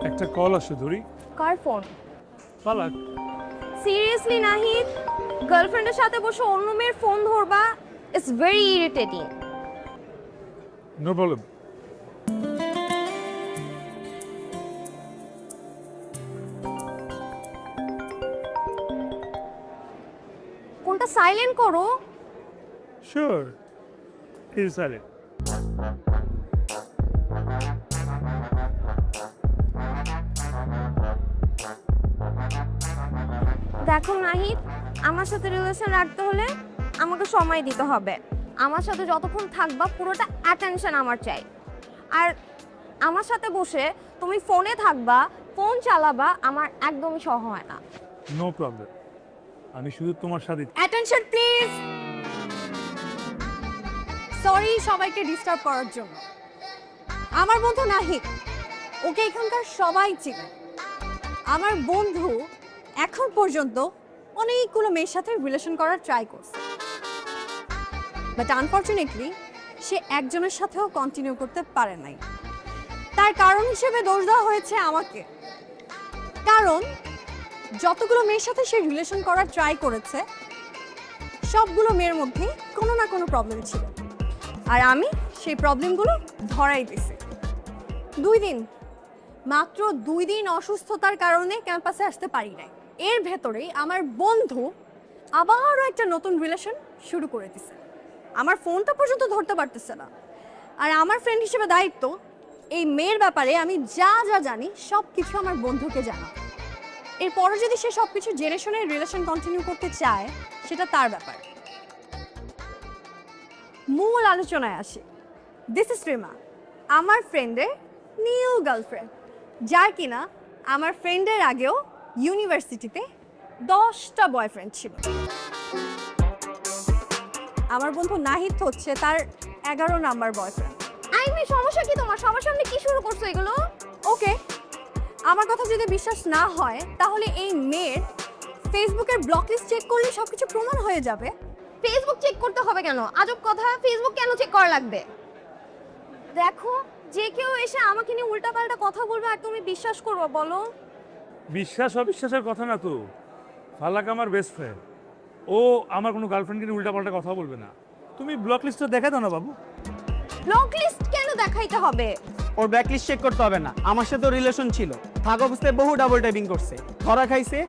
একটা কল আসে ধরি। কার ফোন? পালাক। সিরিয়াসলি নাহিদ, গার্লফ্রেন্ডের সাথে বসে অন্য মেয়ের ফোন ধরবা? It's very irritating. No problem. ফোনটা সাইলেন্ট করো। Sure, is silent. দেখো নাহিদ, আমার সাথে রিলেশন রাখতে হলে আমাকে সময় দিতে হবে। আমার সাথে যতক্ষণ থাকবা পুরোটা অ্যাটেনশন আমার চাই। আর আমার সাথে বসে তুমি ফোনে থাকবা, ফোন চালাবা, আমার একদমই সহ হয় না। নো প্রবলেম, আমি শুধু তোমার সাথে। Attention please. সরি সবাইকে ডিস্টার্ব করার জন্য। আমার বন্ধু নাহিদ, ওকে এখানকার সবাই চিনে। আমার বন্ধু এখন পর্যন্ত অনেকগুলো মেয়ের সাথে রিলেশন করার ট্রাই করছে, বাট আনফর্চুনেটলি সে একজনের সাথেও কন্টিনিউ করতে পারে নাই। তার কারণ হিসেবে দোষ দেওয়া হয়েছে আমাকে, কারণ যতগুলো মেয়ের সাথে সে রিলেশন করার ট্রাই করেছে সবগুলো মেয়ের মধ্যে কোনো না কোনো প্রবলেম ছিল, আর আমি সেই প্রবলেমগুলো ধরাই দিছি। 2 দিন, মাত্র 2 দিন অসুস্থতার কারণে ক্যাম্পাসে আসতে পারি নাই। এর ভেতরেই আমার বন্ধু আবারও একটা নতুন রিলেশন শুরু করে দিছে। আমার ফোনটা পর্যন্ত ধরতে পারতেছে না। আর আমার ফ্রেন্ড হিসেবে দায়িত্ব এই মেয়ের ব্যাপারে আমি যা যা জানি সব কিছু আমার বন্ধুকে জানা। এরপরও যদি সে সব কিছু জেনে শুনে রিলেশন কন্টিনিউ করতে চায় সেটা তার ব্যাপার। মূল আলোচনায় আসি। দিস ইজ রিমা, আমার ফ্রেন্ডের নিউ গার্লফ্রেন্ড, যার কিনা আমার ফ্রেন্ডের আগেও ইউনিভার্সিটিতে 10টা বয়ফ্রেন্ড ছিল। আমার বন্ধু নাহিদ হচ্ছে তার 11 নাম্বার বয়ফ্রেন্ড। আই মেয়ে, সমস্যা কি তোমার? সবার সামনে কি শুরু করছো এগুলো? ওকে, আমার কথা যদি বিশ্বাস না হয় তাহলে এই মেয়ের ফেসবুকের ব্লক লিস্ট চেক করলে সবকিছু প্রমাণ হয়ে যাবে। ফেসবুক চেক করতে হবে কেন? আজব কথা, ফেসবুক কেন চেক করা লাগবে? দেখো, যে কেউ এসে আমাকে নিয়ে উল্টাপাল্টা কথা বলবে আর তুমি বিশ্বাস করবে? বলো। বিশ্বাস অবিশ্বাসের কথা না তো। ফালাক আমার বেস্ট ফ্রেন্ড, ও আমার কোনো গার্লফ্রেন্ডকে নিয়ে উল্টাপাল্টা কথা বলবে না। তুমি ব্লক লিস্টটা দেখা দাও না বাবু। ব্লক লিস্ট কেন দেখাইতে হবে? ওর ব্যাকলিস্ট চেক করতে হবে না, আমার সাথে রিলেশন ছিল, থাকা অবস্থায় বহু ডাবল টাইপিং করছে, ধরা খাইছে।